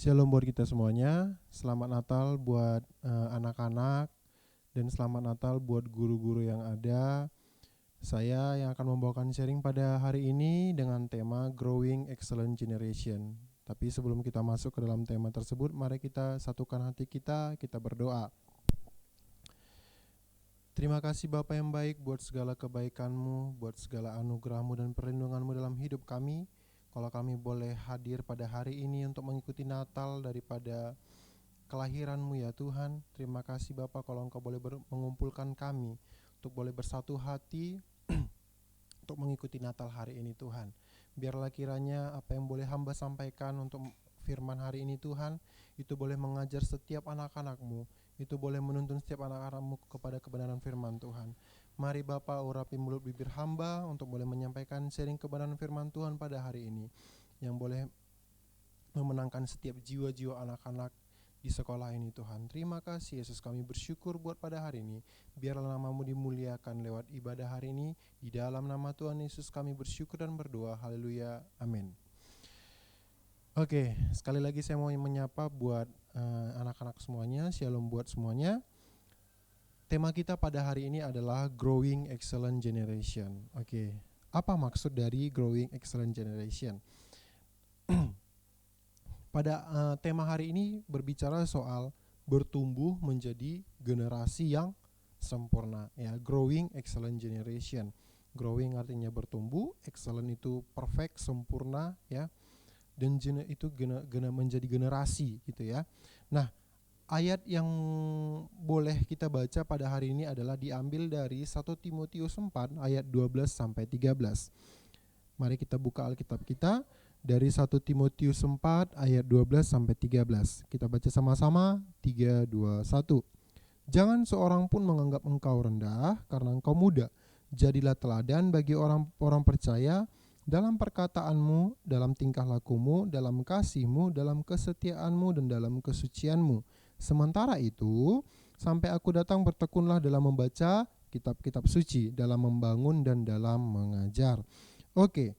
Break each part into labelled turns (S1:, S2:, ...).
S1: Shalom buat kita semuanya. Selamat Natal buat anak-anak dan selamat Natal buat guru-guru yang ada. Saya yang akan membawakan sharing pada hari ini dengan tema Growing Excellent Generation. Tapi sebelum kita masuk ke dalam tema tersebut, mari kita satukan hati kita berdoa. Terima kasih Bapa yang baik buat segala kebaikan-Mu, buat segala anugerah-Mu dan perlindungan-Mu dalam hidup kami. Kalau kami boleh hadir pada hari ini untuk mengikuti Natal daripada kelahiran-Mu ya Tuhan. Terima kasih Bapa kalau Engkau boleh mengumpulkan kami untuk boleh bersatu hati untuk mengikuti Natal hari ini Tuhan. Biarlah kiranya apa yang boleh hamba sampaikan untuk firman hari ini Tuhan, itu boleh mengajar setiap anak-anak-Mu, itu boleh menuntun setiap anak-anak-Mu kepada kebenaran firman Tuhan. Mari Bapa urapi mulut bibir hamba untuk boleh menyampaikan sharing kebenaran firman Tuhan pada hari ini, yang boleh memenangkan setiap jiwa-jiwa anak-anak di sekolah ini Tuhan. Terima kasih Yesus, kami bersyukur buat pada hari ini. Biarlah nama-Mu dimuliakan lewat ibadah hari ini. Di dalam nama Tuhan Yesus kami bersyukur dan berdoa. Haleluya. Amin. Oke, sekali lagi saya mau menyapa buat anak-anak semuanya. Shalom buat semuanya. Tema kita pada hari ini adalah Growing Excellent Generation. Oke, apa maksud dari Growing Excellent Generation? Pada tema hari ini berbicara soal bertumbuh menjadi generasi yang sempurna, ya. Growing Excellent Generation. Growing artinya bertumbuh, excellent itu perfect, sempurna, ya. Dan itu menjadi generasi gitu ya. Nah, ayat yang boleh kita baca pada hari ini adalah diambil dari 1 Timotius 4 ayat 12 sampai 13. Mari kita buka Alkitab kita dari 1 Timotius 4 ayat 12 sampai 13. Kita baca sama-sama. 3, 2, 1. Jangan seorang pun menganggap engkau rendah karena engkau muda. Jadilah teladan bagi orang percaya dalam perkataanmu, dalam tingkah lakumu, dalam kasihmu, dalam kesetiaanmu, dan dalam kesucianmu. Sementara itu, sampai aku datang bertekunlah dalam membaca kitab-kitab suci, dalam membangun dan dalam mengajar. Oke,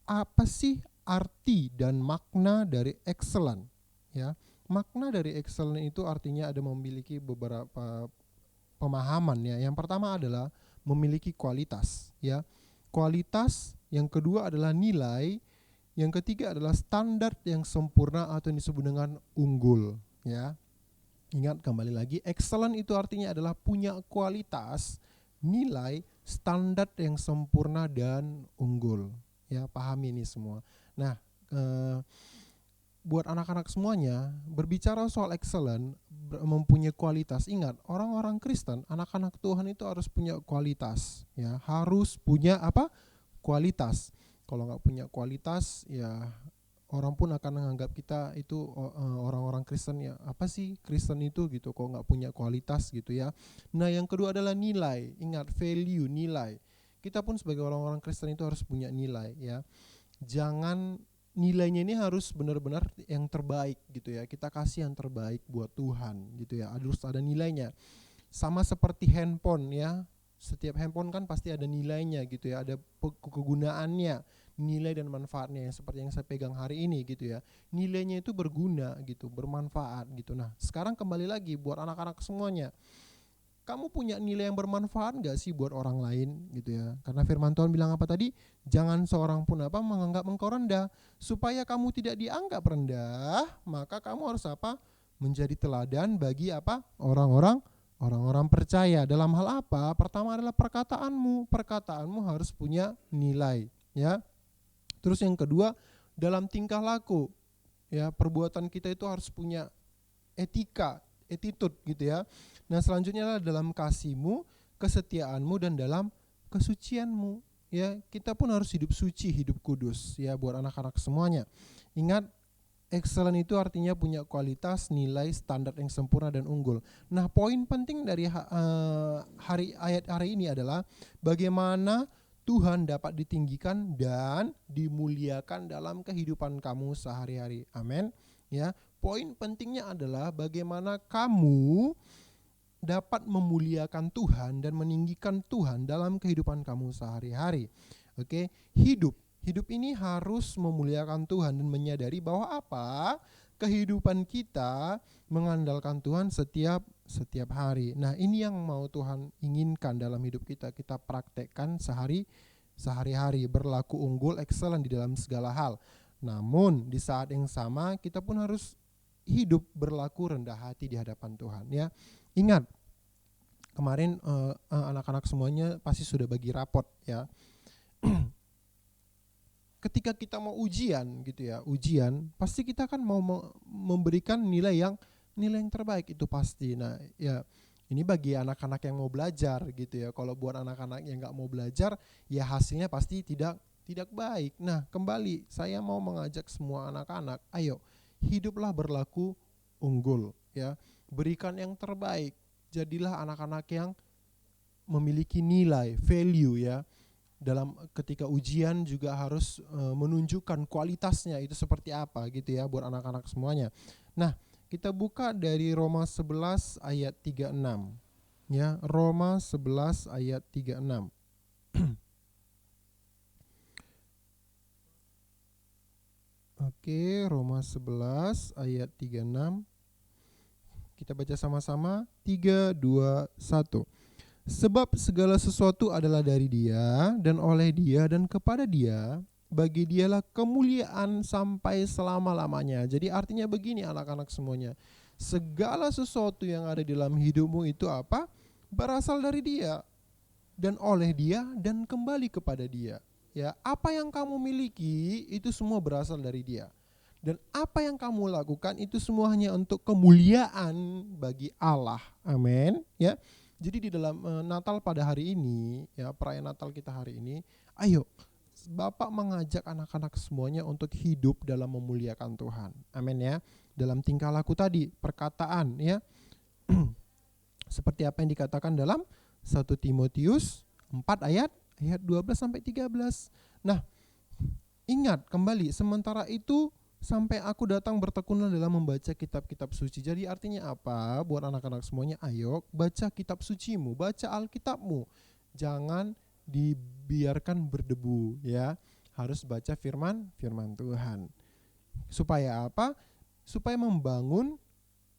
S1: apa sih arti dan makna dari excellent? Ya, makna dari excellent itu artinya ada memiliki beberapa pemahaman ya. Yang pertama adalah memiliki kualitas, ya. Kualitas, yang kedua adalah nilai, yang ketiga adalah standar yang sempurna atau yang disebut dengan unggul, ya. Ingat kembali lagi, excellent itu artinya adalah punya kualitas, nilai, standar yang sempurna dan unggul. Ya, pahami ini semua. Nah, buat anak-anak semuanya, berbicara soal excellent, mempunyai kualitas. Ingat, orang-orang Kristen, anak-anak Tuhan itu harus punya kualitas, ya. Harus punya apa? Kualitas. Kalau nggak punya kualitas, ya orang pun akan menganggap kita itu orang-orang Kristen, ya apa sih Kristen itu gitu, kok nggak punya kualitas gitu ya. Nah, yang kedua adalah nilai. Ingat, value, nilai. Kita pun sebagai orang-orang Kristen itu harus punya nilai, ya. Jangan nilainya ini harus benar-benar yang terbaik gitu ya. Kita kasih yang terbaik buat Tuhan gitu ya. Harus ada nilainya. Sama seperti handphone ya. Setiap handphone kan pasti ada nilainya gitu ya, ada kegunaannya, nilai dan manfaatnya, yang seperti yang saya pegang hari ini gitu ya. Nilainya itu berguna gitu, bermanfaat gitu. Nah, sekarang kembali lagi buat anak-anak semuanya. Kamu punya nilai yang bermanfaat gak sih buat orang lain gitu ya? Karena firman Tuhan bilang apa tadi? Jangan seorang pun apa menganggap engkau rendah. Supaya kamu tidak dianggap rendah, maka kamu harus apa? Menjadi teladan bagi apa? Orang-orang percaya. Dalam hal apa? Pertama adalah perkataanmu. Perkataanmu harus punya nilai, ya. Terus yang kedua, dalam tingkah laku, ya, perbuatan kita itu harus punya etika, attitude gitu ya. Nah, selanjutnya adalah dalam kasihmu, kesetiaanmu, dan dalam kesucianmu, ya. Kita pun harus hidup suci, hidup kudus, ya, buat anak-anak semuanya. Ingat, excellent itu artinya punya kualitas, nilai, standar yang sempurna dan unggul. Nah, poin penting dari ayat hari ini adalah bagaimana Tuhan dapat ditinggikan dan dimuliakan dalam kehidupan kamu sehari-hari. Amin. Ya, poin pentingnya adalah bagaimana kamu dapat memuliakan Tuhan dan meninggikan Tuhan dalam kehidupan kamu sehari-hari. Oke, hidup ini harus memuliakan Tuhan dan menyadari bahwa apa? kehidupan kita mengandalkan Tuhan setiap hari. Nah, ini yang mau Tuhan inginkan dalam hidup kita. Kita praktekkan sehari-hari, berlaku unggul, excellent di dalam segala hal. Namun di saat yang sama kita pun harus hidup berlaku rendah hati di hadapan Tuhan, ya. Ingat, kemarin anak-anak semuanya pasti sudah bagi rapot, ya. Ketika kita mau ujian gitu ya, pasti kita kan mau memberikan nilai yang terbaik, itu pasti. Nah, ya ini bagi anak-anak yang mau belajar gitu ya. Kalau buat anak-anak yang nggak mau belajar, ya hasilnya pasti tidak baik. Nah, kembali saya mau mengajak semua anak-anak, ayo hiduplah berlaku unggul, ya. Berikan yang terbaik. Jadilah anak-anak yang memiliki nilai, value, ya. Dalam ketika ujian juga harus menunjukkan kualitasnya itu seperti apa gitu ya buat anak-anak semuanya. Nah, kita buka dari Roma 11 ayat 36. Ya, Roma 11 ayat 36. Oke, Roma 11 ayat 36. Kita baca sama-sama. 3, 2, 1. Sebab segala sesuatu adalah dari Dia, dan oleh Dia, dan kepada Dia. Bagi Dialah kemuliaan sampai selama-lamanya. Jadi artinya begini anak-anak semuanya. Segala sesuatu yang ada di dalam hidupmu itu apa? Berasal dari Dia, dan oleh Dia, dan kembali kepada Dia. Ya, apa yang kamu miliki itu semua berasal dari Dia. Dan apa yang kamu lakukan itu semua hanya untuk kemuliaan bagi Allah. Amin, ya. Jadi di dalam Natal pada hari ini, ya, perayaan Natal kita hari ini, ayo Bapak mengajak anak-anak semuanya untuk hidup dalam memuliakan Tuhan. Amin, ya. Dalam tingkah laku tadi, perkataan, ya. Seperti apa yang dikatakan dalam 1 Timotius 4 ayat 12 sampai 13. Nah, ingat kembali, sementara itu sampai aku datang bertekunlah dalam membaca kitab-kitab suci. Jadi artinya apa? Buat anak-anak semuanya, ayo baca kitab sucimu, baca Alkitabmu. Jangan dibiarkan berdebu, ya. Harus baca firman Tuhan. Supaya apa? Supaya membangun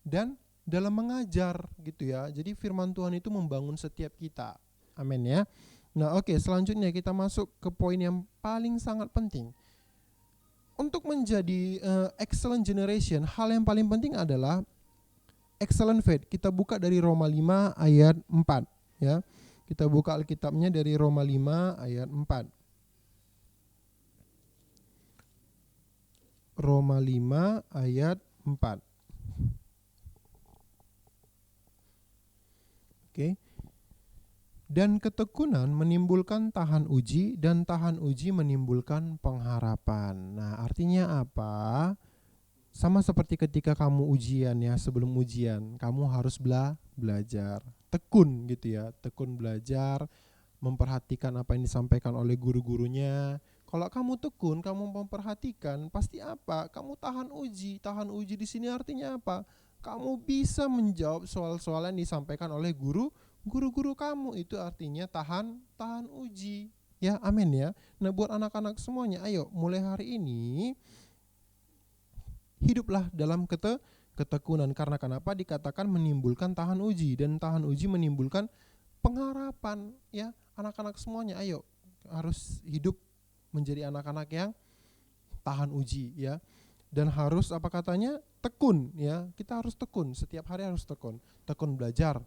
S1: dan dalam mengajar gitu ya. Jadi firman Tuhan itu membangun setiap kita. Amin, ya. Nah, oke, selanjutnya kita masuk ke poin yang paling sangat penting. Untuk menjadi excellent generation, hal yang paling penting adalah excellent faith. Kita buka dari Roma 5 ayat 4, ya. Kita buka Alkitabnya dari Roma 5 ayat 4. Roma 5 ayat 4. Oke. Dan ketekunan menimbulkan tahan uji, dan tahan uji menimbulkan pengharapan. Nah, artinya apa? Sama seperti ketika kamu ujian, ya, sebelum ujian kamu harus belajar, tekun gitu ya, tekun belajar, memperhatikan apa yang disampaikan oleh guru-gurunya. Kalau kamu tekun, kamu memperhatikan, pasti apa? Kamu tahan uji. Tahan uji di sini artinya apa? Kamu bisa menjawab soal-soal yang disampaikan oleh guru-guru kamu. Itu artinya tahan uji. Ya, amin, ya. Nah, buat anak-anak semuanya, ayo mulai hari ini hiduplah dalam ketekunan. Karena kenapa? Dikatakan menimbulkan tahan uji, dan tahan uji menimbulkan pengharapan, ya. Anak-anak semuanya, ayo harus hidup menjadi anak-anak yang tahan uji, ya. Dan harus apa katanya? Tekun, ya. Kita harus tekun, setiap hari harus tekun. Tekun belajar,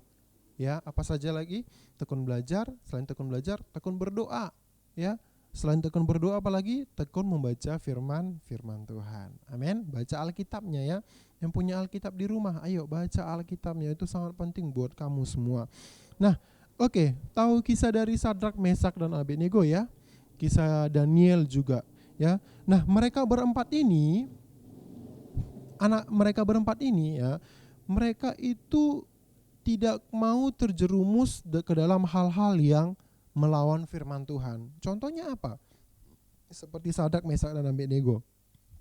S1: ya. Apa saja lagi? Tekun belajar, selain tekun belajar, tekun berdoa, ya. Selain tekun berdoa, apalagi? Tekun membaca firman Tuhan. Amin. Baca Alkitabnya, ya. Yang punya Alkitab di rumah, ayo baca Alkitabnya, itu sangat penting buat kamu semua. Nah, oke, tahu kisah dari Sadrak, Mesak, dan Abednego, ya. Kisah Daniel juga, ya. Nah, mereka berempat ini, ya, mereka itu tidak mau terjerumus ke dalam hal-hal yang melawan firman Tuhan. Contohnya apa? Seperti Sadrak, Mesak, dan Abednego.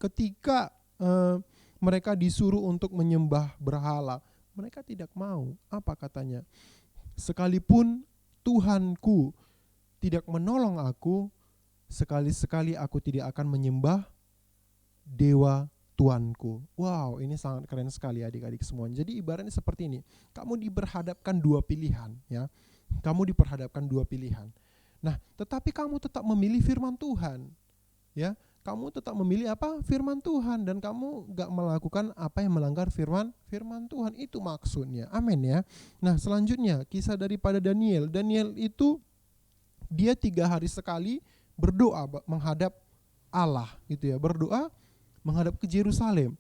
S1: Ketika mereka disuruh untuk menyembah berhala, mereka tidak mau. Apa katanya? Sekalipun Tuhanku tidak menolong aku, sekali-sekali aku tidak akan menyembah dewa Tuanku. Wow, ini sangat keren sekali adik-adik semua. Jadi ibaratnya seperti ini. Kamu diperhadapkan dua pilihan, ya. Kamu diperhadapkan dua pilihan. Nah, tetapi kamu tetap memilih firman Tuhan, ya. Kamu tetap memilih apa? Firman Tuhan, dan kamu gak melakukan apa yang melanggar firman Tuhan. Itu maksudnya. Amin ya. Nah, selanjutnya kisah daripada Daniel. Daniel itu dia 3 hari sekali berdoa menghadap Allah gitu ya, berdoa menghadap ke Yerusalem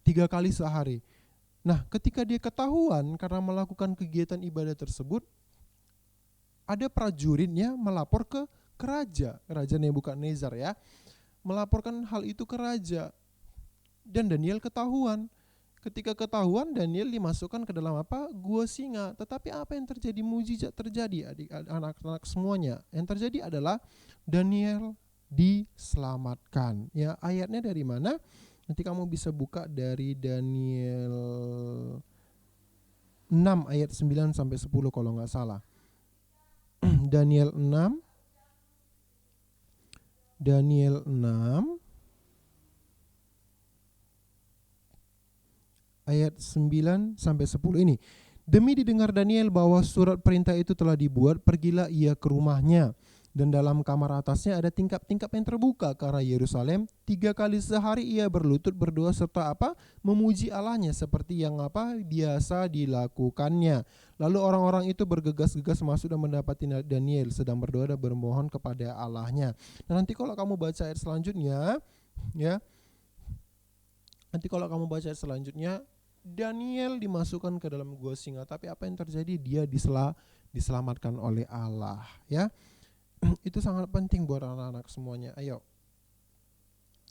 S1: 3 kali sehari. Nah, ketika dia ketahuan karena melakukan kegiatan ibadah tersebut, ada prajuritnya melapor ke Raja Nebukadnezar ya, melaporkan hal itu ke raja, dan Daniel ketahuan. Ketika ketahuan, Daniel dimasukkan ke dalam apa? Gua singa. Tetapi apa yang terjadi? Mujizat terjadi, anak-anak semuanya. Yang terjadi adalah Daniel diselamatkan. Ya, ayatnya dari mana? Nanti kamu bisa buka dari Daniel 6 ayat 9 sampai 10 kalau nggak salah. Daniel 6 ayat 9 sampai 10 ini. Demi didengar Daniel bahwa surat perintah itu telah dibuat, pergilah ia ke rumahnya, dan dalam kamar atasnya ada tingkap-tingkap yang terbuka ke arah Yerusalem. 3 kali sehari ia berlutut berdoa serta apa? Memuji Allahnya seperti yang apa? Biasa dilakukannya. Lalu orang-orang itu bergegas-gegas masuk dan mendapati Daniel sedang berdoa dan bermohon kepada Allahnya. Nah, nanti kalau kamu baca ayat selanjutnya, ya. Nanti kalau kamu baca ayat selanjutnya, Daniel dimasukkan ke dalam gua singa, tapi apa yang terjadi? Dia diselamatkan oleh Allah, ya. Itu sangat penting buat anak-anak semuanya. Ayo,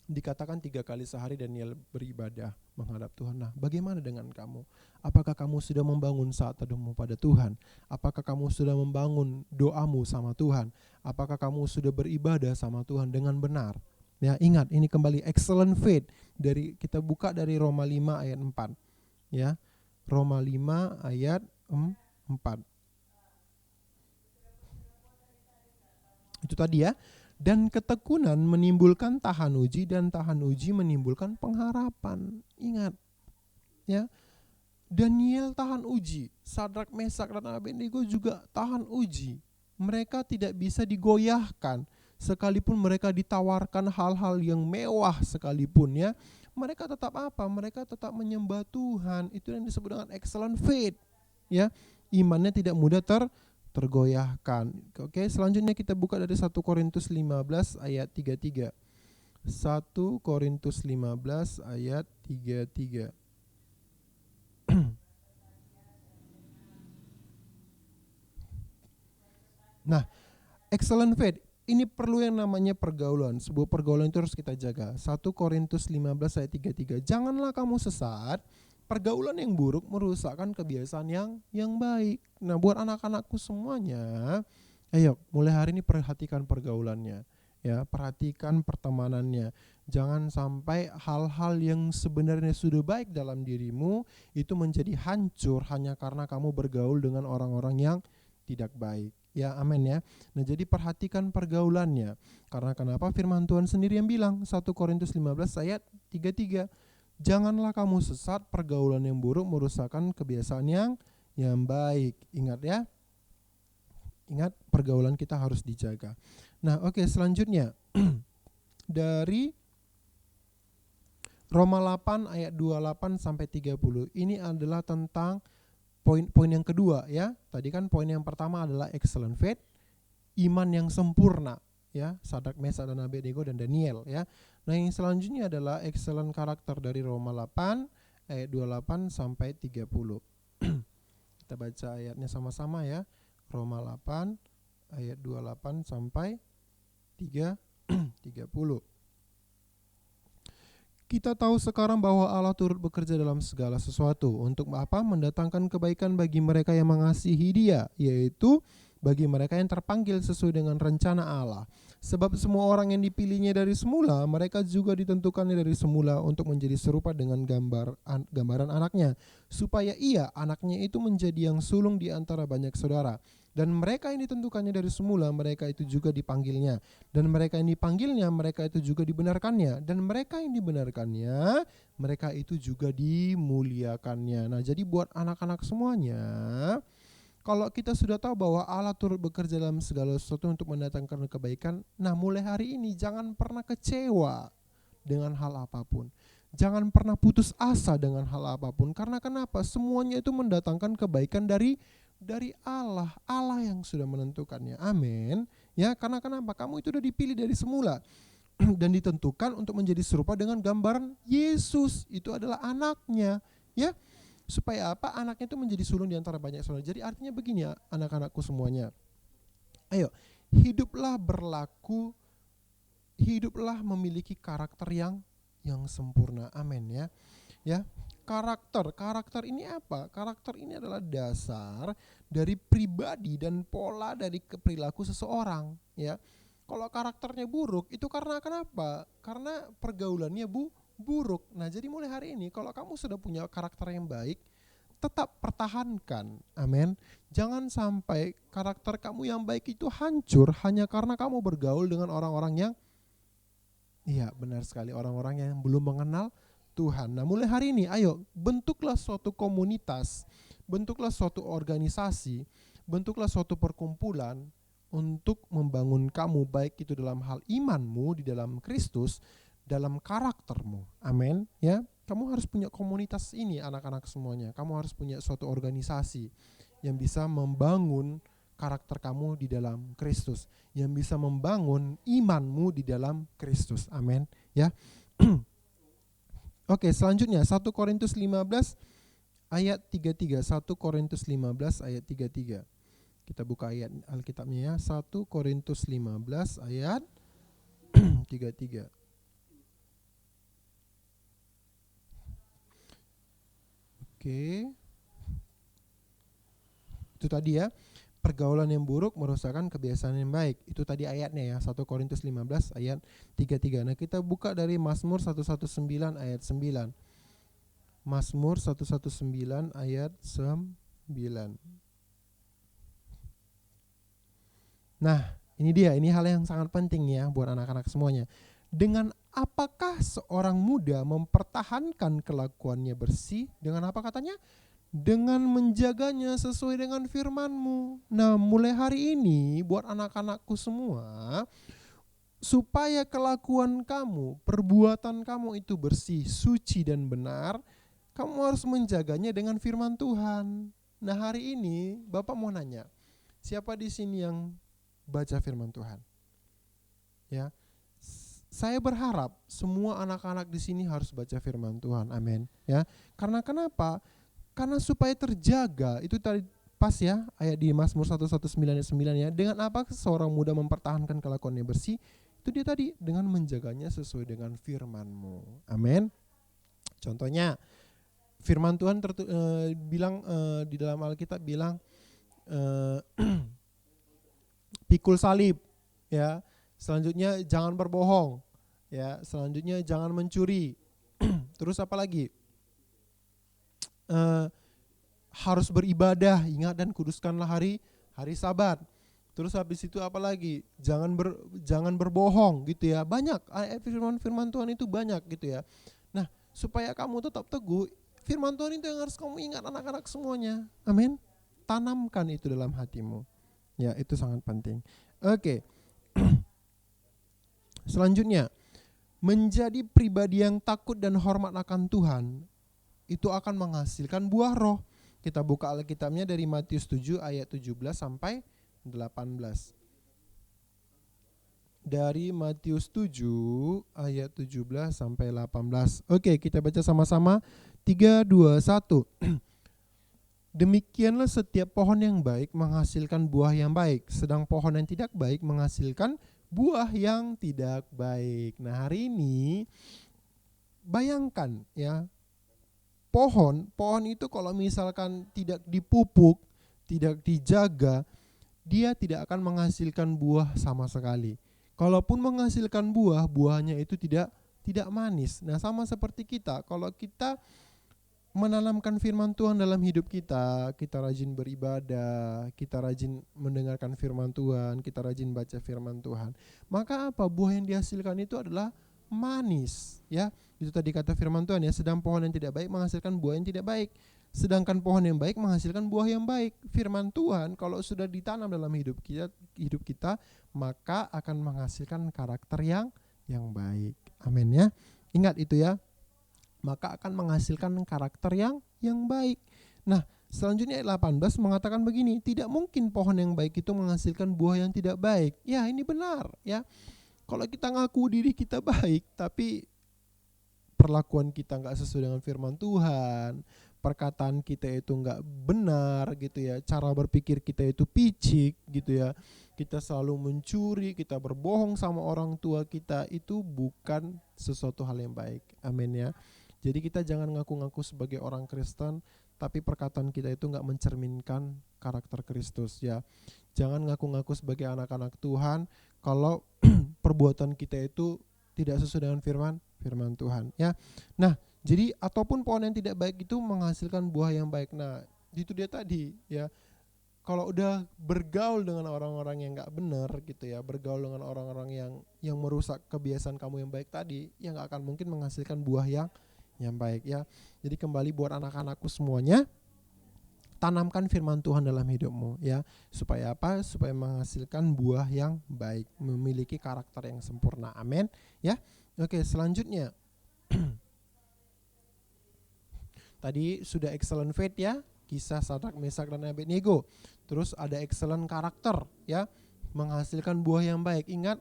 S1: dikatakan 3 kali sehari Daniel beribadah menghadap Tuhan. Nah, bagaimana dengan kamu? Apakah kamu sudah membangun saat teduhmu pada Tuhan? Apakah kamu sudah membangun doamu sama Tuhan? Apakah kamu sudah beribadah sama Tuhan dengan benar? Ya, ingat, ini kembali excellent faith. Kita buka dari Roma 5 ayat 4. Ya, Roma 5 ayat 4. Itu tadi ya. Dan ketekunan menimbulkan tahan uji, dan tahan uji menimbulkan pengharapan. Ingat, ya. Daniel tahan uji, Sadrak, Mesak, dan Abednego juga tahan uji. Mereka tidak bisa digoyahkan, sekalipun mereka ditawarkan hal-hal yang mewah sekalipun ya. Mereka tetap apa? Mereka tetap menyembah Tuhan. Itu yang disebut dengan excellent faith, ya. Imannya tidak mudah tergoyahkan. Oke, selanjutnya kita buka dari 1 Korintus 15 ayat 33. 1 Korintus 15 ayat 33. Nah, excellent faith ini perlu yang namanya pergaulan. Sebuah pergaulan itu harus kita jaga. 1 Korintus 15 ayat 33. Janganlah kamu sesat, pergaulan yang buruk merusakkan kebiasaan yang baik. Nah, buat anak-anakku semuanya, ayo mulai hari ini perhatikan pergaulannya, ya, perhatikan pertemanannya. Jangan sampai hal-hal yang sebenarnya sudah baik dalam dirimu itu menjadi hancur hanya karena kamu bergaul dengan orang-orang yang tidak baik. Ya, amin ya. Nah, jadi perhatikan pergaulannya. Karena kenapa? Firman Tuhan sendiri yang bilang, 1 Korintus 15 ayat 33. Janganlah kamu sesat, pergaulan yang buruk merusakkan kebiasaan yang baik. Ingat ya. Ingat, pergaulan kita harus dijaga. Nah, oke, selanjutnya dari Roma 8 ayat 28 sampai 30. Ini adalah tentang poin yang kedua ya. Tadi kan poin yang pertama adalah excellent faith, iman yang sempurna ya, Sadrak, Mesak, dan Abednego dan Daniel ya. Nah, yang selanjutnya adalah excellent karakter dari Roma 8 ayat 28 sampai 30. Kita baca ayatnya sama-sama ya. Roma 8 ayat 28 sampai 30. Kita tahu sekarang bahwa Allah turut bekerja dalam segala sesuatu untuk apa? Mendatangkan kebaikan bagi mereka yang mengasihi Dia, yaitu bagi mereka yang terpanggil sesuai dengan rencana Allah. Sebab semua orang yang dipilihnya dari semula, mereka juga ditentukannya dari semula untuk menjadi serupa dengan gambaran anaknya, supaya ia, anaknya itu, menjadi yang sulung di antara banyak saudara. Dan mereka yang ditentukannya dari semula, mereka itu juga dipanggilnya. Dan mereka yang dipanggilnya, mereka itu juga dibenarkannya. Dan mereka yang dibenarkannya, mereka itu juga dimuliakannya. Nah, jadi buat anak-anak semuanya, kalau kita sudah tahu bahwa Allah turut bekerja dalam segala sesuatu untuk mendatangkan kebaikan, nah mulai hari ini jangan pernah kecewa dengan hal apapun. Jangan pernah putus asa dengan hal apapun. Karena kenapa? Semuanya itu mendatangkan kebaikan dari Allah. Allah yang sudah menentukannya. Amin. Ya, karena kenapa? Kamu itu sudah dipilih dari semula dan ditentukan untuk menjadi serupa dengan gambaran Yesus. Itu adalah anaknya, ya. Supaya apa? Anaknya itu menjadi sulung di antara banyak saudara. Jadi artinya begini ya, anak-anakku semuanya. Ayo, hiduplah memiliki karakter yang sempurna. Amin ya. Ya. Karakter ini apa? Karakter ini adalah dasar dari pribadi dan pola dari perilaku seseorang, ya. Kalau karakternya buruk, itu karena kenapa? Karena pergaulannya buruk. Nah, jadi mulai hari ini kalau kamu sudah punya karakter yang baik, tetap pertahankan. Amin. Jangan sampai karakter kamu yang baik itu hancur hanya karena kamu bergaul dengan orang-orang yang, iya benar sekali, orang-orang yang belum mengenal Tuhan. Nah, mulai hari ini ayo bentuklah suatu komunitas, bentuklah suatu organisasi, bentuklah suatu perkumpulan untuk membangun kamu, baik itu dalam hal imanmu di dalam Kristus, dalam karaktermu. Amin ya. Kamu harus punya komunitas ini, anak-anak semuanya. Kamu harus punya suatu organisasi yang bisa membangun karakter kamu di dalam Kristus, yang bisa membangun imanmu di dalam Kristus. Amin ya. Oke, selanjutnya 1 Korintus 15 ayat 33. 1 Korintus 15 ayat 33. Kita buka ayat Alkitabnya ya. 1 Korintus 15 ayat 33. Oke. Itu tadi ya. Pergaulan yang buruk merusakkan kebiasaan yang baik. Itu tadi ayatnya ya, 1 Korintus 15 ayat 33. Nah, kita buka dari Mazmur 119 ayat 9. Mazmur 119 ayat 9. Nah, ini hal yang sangat penting ya buat anak-anak semuanya. Dengan apakah seorang muda mempertahankan kelakuannya bersih? Dengan apa katanya? Dengan menjaganya sesuai dengan firman-Mu. Nah, mulai hari ini buat anak-anakku semua, supaya kelakuan kamu, perbuatan kamu itu bersih, suci dan benar, kamu harus menjaganya dengan firman Tuhan. Nah, hari ini Bapak mau nanya, siapa di sini yang baca firman Tuhan? Ya. Saya berharap semua anak-anak di sini harus baca firman Tuhan. Amin. Ya. Karena kenapa? Karena supaya terjaga, itu tadi pas ya ayat di Mazmur 119 ayat 9 ya. Dengan apa seorang muda mempertahankan kelakuannya bersih? Itu dia tadi, dengan menjaganya sesuai dengan firman-Mu. Amin. Contohnya firman Tuhan bilang di dalam Alkitab bilang pikul salib ya. Selanjutnya jangan berbohong ya. Selanjutnya jangan mencuri. Terus apa lagi? Harus beribadah, ingat dan kuduskanlah hari Sabat. Terus habis itu apa lagi? Jangan berbohong gitu ya. Banyak firman Tuhan itu banyak gitu ya. Nah, supaya kamu tetap teguh, firman Tuhan itu yang harus kamu ingat anak-anak semuanya. Amin. Tanamkan itu dalam hatimu. Ya, itu sangat penting. Oke. Selanjutnya, menjadi pribadi yang takut dan hormat akan Tuhan itu akan menghasilkan buah roh. Kita buka Alkitabnya dari Matius 7 ayat 17 sampai 18. Dari Matius 7 ayat 17 sampai 18. Oke, kita baca sama-sama. 3, 2, 1. Demikianlah setiap pohon yang baik menghasilkan buah yang baik, sedang pohon yang tidak baik menghasilkan buah yang tidak baik. Nah, hari ini bayangkan ya, pohon itu kalau misalkan tidak dipupuk, tidak dijaga, dia tidak akan menghasilkan buah sama sekali. Kalaupun menghasilkan buah, buahnya itu tidak manis. Nah, sama seperti kita, kalau kita menanamkan firman Tuhan dalam hidup kita, kita rajin beribadah, kita rajin mendengarkan firman Tuhan, kita rajin baca firman Tuhan, maka apa? Buah yang dihasilkan itu adalah manis, ya. Itu tadi kata firman Tuhan, ya, sedang pohon yang tidak baik menghasilkan buah yang tidak baik, sedangkan pohon yang baik menghasilkan buah yang baik. Firman Tuhan kalau sudah ditanam dalam hidup kita, maka akan menghasilkan karakter yang baik. Amin, ya. Ingat itu, ya. Maka akan menghasilkan karakter yang baik. Nah, selanjutnya ayat 18 mengatakan begini, tidak mungkin pohon yang baik itu menghasilkan buah yang tidak baik. Ya, ini benar, ya. Kalau kita ngaku diri kita baik, tapi perlakuan kita nggak sesuai dengan firman Tuhan, perkataan kita itu nggak benar gitu, ya, cara berpikir kita itu picik gitu, ya, kita selalu mencuri, kita berbohong sama orang tua kita, itu bukan sesuatu hal yang baik. Amin, ya. Jadi kita jangan ngaku-ngaku sebagai orang Kristen, tapi perkataan kita itu nggak mencerminkan karakter Kristus, ya. Jangan ngaku-ngaku sebagai anak-anak Tuhan kalau perbuatan kita itu tidak sesuai dengan firman Tuhan, ya. Nah, jadi ataupun pohon yang tidak baik itu menghasilkan buah yang baik. Nah, itu dia tadi, ya. Kalau udah bergaul dengan orang-orang yang nggak benar gitu, ya, bergaul dengan orang-orang yang merusak kebiasaan kamu yang baik tadi, ya nggak akan mungkin menghasilkan buah yang baik, ya. Jadi kembali buat anak-anakku semuanya, tanamkan firman Tuhan dalam hidupmu, ya. Supaya apa? Supaya menghasilkan buah yang baik, memiliki karakter yang sempurna. Amin, ya. Oke, selanjutnya. Tadi sudah excellent faith, ya. Kisah Sadrak, Mesak dan Abednego. Terus ada excellent karakter, ya. Menghasilkan buah yang baik. Ingat,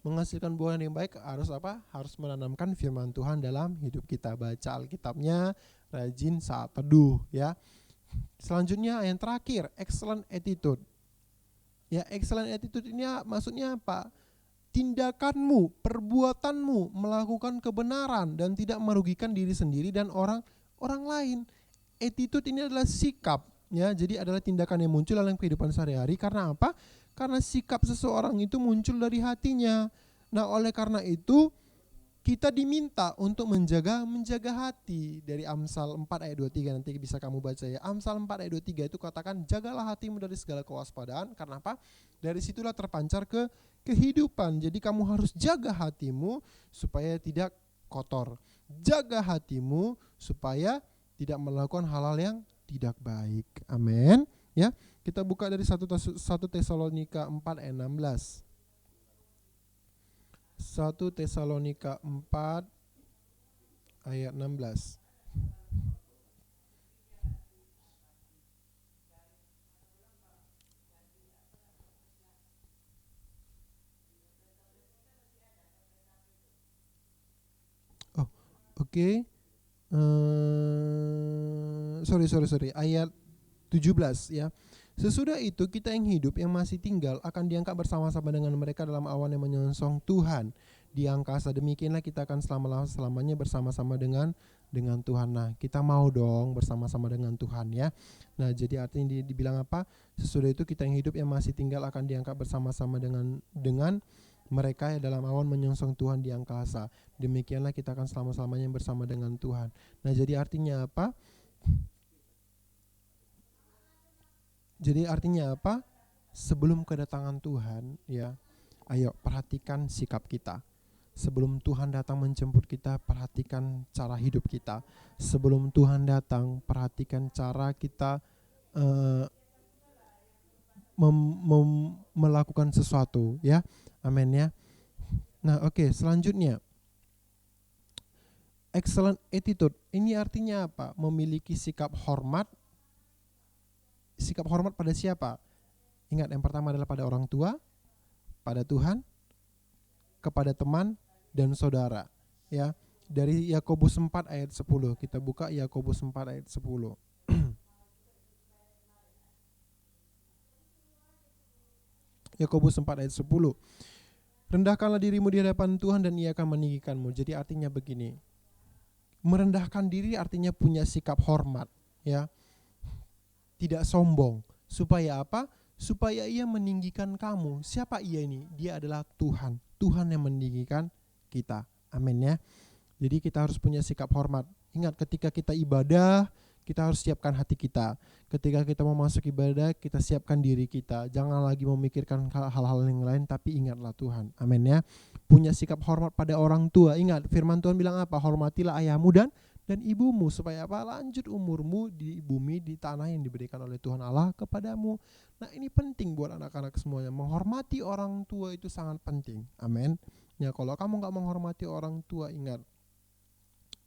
S1: menghasilkan buah yang baik harus apa? Harus menanamkan firman Tuhan dalam hidup kita, baca Alkitabnya, rajin saat teduh, ya. Selanjutnya yang terakhir, excellent attitude. Ya, excellent attitude ini maksudnya apa? Tindakanmu, perbuatanmu melakukan kebenaran dan tidak merugikan diri sendiri dan orang lain. Attitude ini adalah sikap, ya. Jadi adalah tindakan yang muncul dalam kehidupan sehari-hari. Karena apa? Karena sikap seseorang itu muncul dari hatinya. Nah, oleh karena itu kita diminta untuk menjaga hati. Dari Amsal 4 ayat 23 nanti bisa kamu baca, ya. Amsal 4 ayat 23 itu katakan, jagalah hatimu dari segala kewaspadaan. Karena apa? Dari situlah terpancar ke kehidupan. Jadi kamu harus jaga hatimu supaya tidak kotor. Jaga hatimu supaya tidak melakukan hal-hal yang tidak baik. Amin, ya. Kita buka dari 1 Tesalonika 4 ayat 16. 1 Tesalonika 4 ayat 16. Oh, oke. Sorry. Ayat 17, ya. Sesudah itu kita yang hidup yang masih tinggal akan diangkat bersama-sama dengan mereka dalam awan yang menyongsong Tuhan di angkasa. Demikianlah kita akan selamanya bersama-sama dengan Tuhan. Nah, kita mau dong bersama-sama dengan Tuhan, ya. Nah, jadi artinya dibilang apa? Sesudah itu kita yang hidup yang masih tinggal akan diangkat bersama-sama dengan mereka dalam awan menyongsong Tuhan di angkasa. Demikianlah kita akan selama-lamanya bersama dengan Tuhan. Nah, jadi artinya apa? Sebelum kedatangan Tuhan, ya, ayo perhatikan sikap kita. Sebelum Tuhan datang menjemput kita, perhatikan cara hidup kita. Sebelum Tuhan datang, perhatikan cara kita melakukan sesuatu, ya. Amin, ya. Nah, oke, selanjutnya. Excellent attitude. Ini artinya apa? Memiliki sikap hormat. Sikap hormat pada siapa? Ingat, yang pertama adalah pada orang tua, pada Tuhan, kepada teman dan saudara, ya. Dari Yakobus 4 ayat 10. Kita buka Yakobus 4 ayat 10. Yakobus 4 ayat 10. Rendahkanlah dirimu di hadapan Tuhan dan Ia akan meninggikanmu. Jadi artinya begini. Merendahkan diri artinya punya sikap hormat, ya. Tidak sombong. Supaya apa? Supaya Ia meninggikan kamu. Siapa Ia ini? Dia adalah Tuhan. Tuhan yang meninggikan kita. Amin, ya. Jadi kita harus punya sikap hormat. Ingat, ketika kita ibadah, kita harus siapkan hati kita. Ketika kita mau masuk ibadah, kita siapkan diri kita. Jangan lagi memikirkan hal-hal yang lain, tapi ingatlah Tuhan. Amin ya. Punya sikap hormat pada orang tua. Ingat, firman Tuhan bilang apa? Hormatilah ayahmu dan ibumu, supaya apa? Lanjut umurmu di bumi, di tanah yang diberikan oleh Tuhan Allah kepadamu. Nah, ini penting buat anak-anak semuanya. Menghormati orang tua itu sangat penting. Amin. Ya, kalau kamu gak menghormati orang tua, ingat,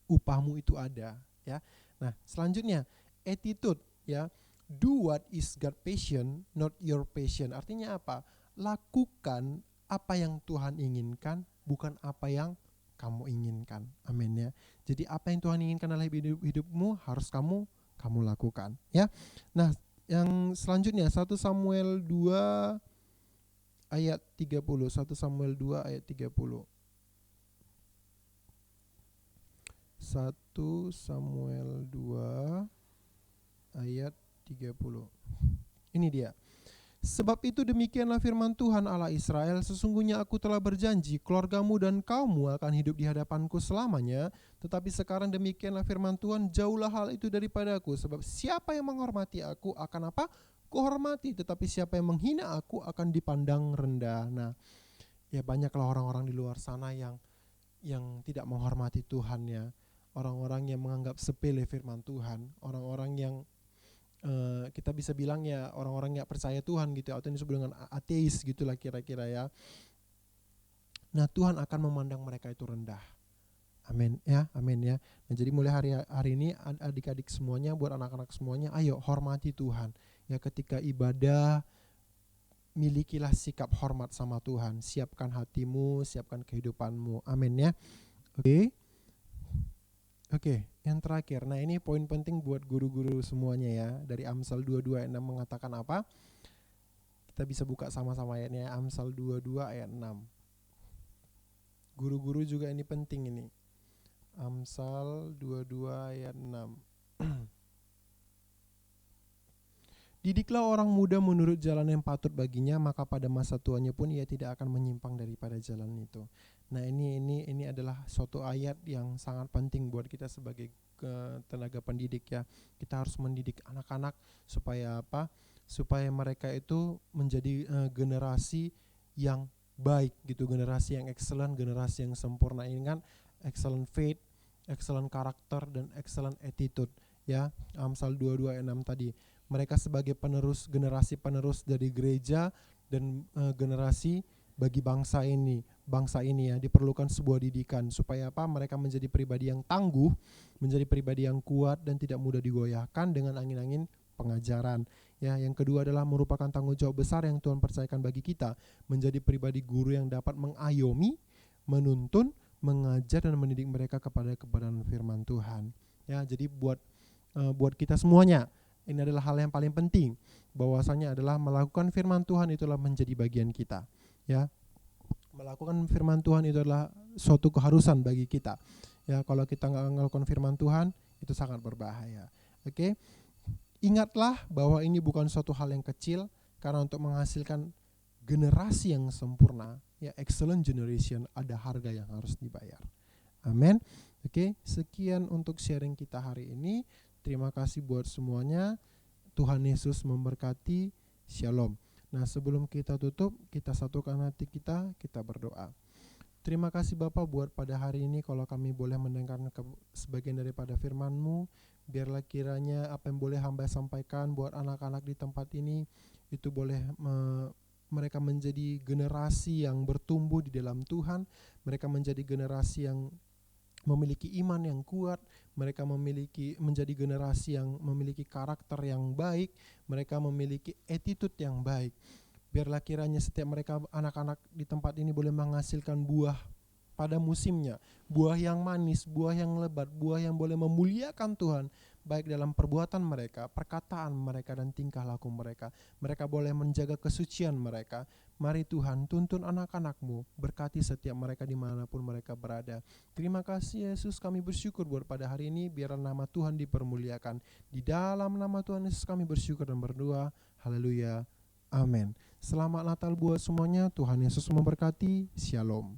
S1: upahmu itu ada, ya. Nah, selanjutnya attitude, ya. Do what is God passion, not your passion. Artinya apa? Lakukan apa yang Tuhan inginkan, bukan apa yang kamu inginkan. Amin ya. Jadi apa yang Tuhan inginkan dalam hidupmu harus kamu lakukan, ya. Nah, yang selanjutnya 1 Samuel 2 ayat 30. 1 Samuel 2 ayat 30. 1 Samuel 2 ayat 30. Ini dia. Sebab itu demikianlah firman Tuhan Allah Israel, sesungguhnya aku telah berjanji, keluargamu dan kaummu akan hidup di hadapanku selamanya. Tetapi sekarang demikianlah firman Tuhan, jauhlah hal itu daripadaku. Sebab siapa yang menghormati aku akan apa? Kuhormati. Tetapi siapa yang menghina aku akan dipandang rendah. Nah, ya banyaklah orang-orang di luar sana yang tidak menghormati Tuhan, ya. Orang-orang yang menganggap sepele firman Tuhan, orang-orang yang kita bisa bilang ya orang-orang yang percaya Tuhan gitu, atau disebut dengan ateis gitulah kira-kira ya. Nah, Tuhan akan memandang mereka itu rendah. Amin ya, amin ya. Nah, jadi mulai hari ini adik-adik semuanya, buat anak-anak semuanya, ayo hormati Tuhan. Ya, ketika ibadah milikilah sikap hormat sama Tuhan. Siapkan hatimu, siapkan kehidupanmu. Amin ya. Oke, yang terakhir. Nah, ini poin penting buat guru-guru semuanya ya. Dari Amsal 22 ayat 6 mengatakan apa? Kita bisa buka sama-sama ayatnya. Amsal 22 ayat 6. Guru-guru juga ini penting ini. Amsal 22 ayat 6. Didiklah orang muda menurut jalan yang patut baginya, maka pada masa tuanya pun ia tidak akan menyimpang daripada jalan itu. Nah, ini adalah suatu ayat yang sangat penting buat kita sebagai tenaga pendidik ya. Kita harus mendidik anak-anak supaya apa? Supaya mereka itu menjadi generasi yang baik gitu, generasi yang excellent, generasi yang sempurna. Ini kan excellent faith, excellent karakter, dan excellent attitude ya. Amsal 22 ayat 6 tadi. Mereka sebagai generasi penerus dari gereja dan generasi bagi bangsa ini ya, diperlukan sebuah didikan supaya apa? Mereka menjadi pribadi yang tangguh, menjadi pribadi yang kuat dan tidak mudah digoyahkan dengan angin-angin pengajaran. Ya, yang kedua adalah merupakan tanggung jawab besar yang Tuhan percayakan bagi kita, menjadi pribadi guru yang dapat mengayomi, menuntun, mengajar dan mendidik mereka kepada kebenaran firman Tuhan. Ya, jadi buat kita semuanya, ini adalah hal yang paling penting, bahwasanya adalah melakukan firman Tuhan itulah menjadi bagian kita, ya. Melakukan firman Tuhan itu adalah suatu keharusan bagi kita. Ya, kalau kita nggak melakukan firman Tuhan, itu sangat berbahaya. Oke. Ingatlah bahwa ini bukan suatu hal yang kecil, karena untuk menghasilkan generasi yang sempurna, ya excellent generation, ada harga yang harus dibayar. Amin. Oke, sekian untuk sharing kita hari ini. Terima kasih buat semuanya. Tuhan Yesus memberkati. Shalom. Nah, sebelum kita tutup, kita satukan hati kita berdoa. Terima kasih Bapa buat pada hari ini, kalau kami boleh mendengarkan sebagian daripada firman-Mu, biarlah kiranya apa yang boleh hamba sampaikan buat anak-anak di tempat ini, itu boleh mereka menjadi generasi yang bertumbuh di dalam Tuhan, mereka menjadi generasi yang memiliki iman yang kuat, mereka menjadi generasi yang memiliki karakter yang baik, mereka memiliki attitude yang baik. Biarlah kiranya setiap mereka anak-anak di tempat ini boleh menghasilkan buah pada musimnya, buah yang manis, buah yang lebat, buah yang boleh memuliakan Tuhan, baik dalam perbuatan mereka, perkataan mereka, dan tingkah laku mereka. Mereka boleh menjaga kesucian mereka. Mari Tuhan, tuntun anak-anak-Mu, berkati setiap mereka dimanapun mereka berada. Terima kasih Yesus, kami bersyukur buat pada hari ini, biarlah nama Tuhan dipermuliakan. Di dalam nama Tuhan Yesus kami bersyukur dan berdoa. Haleluya. Amin. Selamat Natal buat semuanya. Tuhan Yesus memberkati. Shalom.